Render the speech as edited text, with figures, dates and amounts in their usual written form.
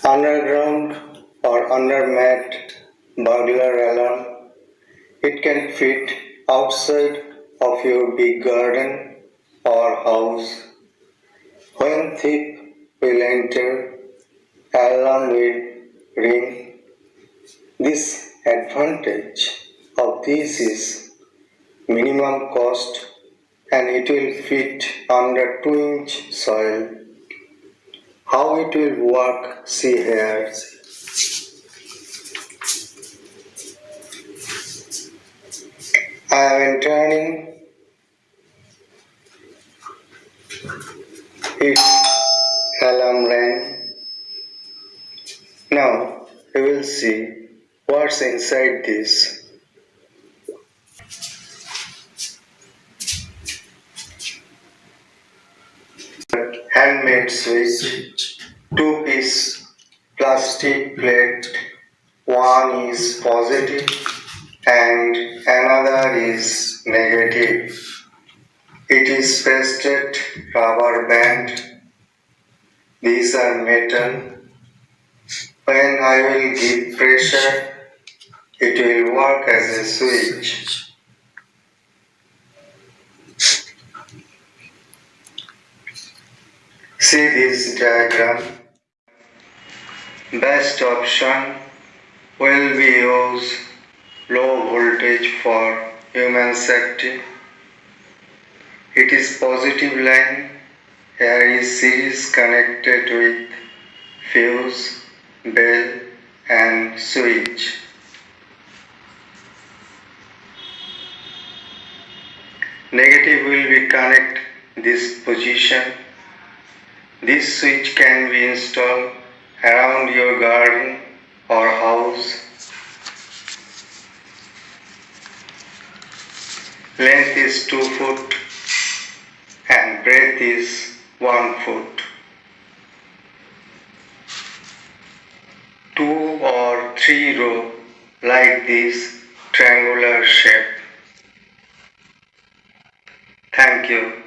Underground or undermat burglar alarm. It can fit outside of your big garden or house. When thief will enter, alarm will ring. This advantage of this is minimum cost and it will fit under 2-inch soil. How it will work, see here. I am entering it. Alarm rang. Now we will see what's inside this. Handmade switch, 2-piece plastic plate, one is positive and another is negative. It is pasted rubber band. These are metal. When I will give pressure, it will work as a switch. See this diagram. Best option will be use low voltage for human safety. It is positive line. Here is series connected with fuse, bell and switch. Negative will be connect this position. This switch can be installed around your garden or house. Length is 2 foot and breadth is 1 foot. 2 or 3 row like this triangular shape. Thank you.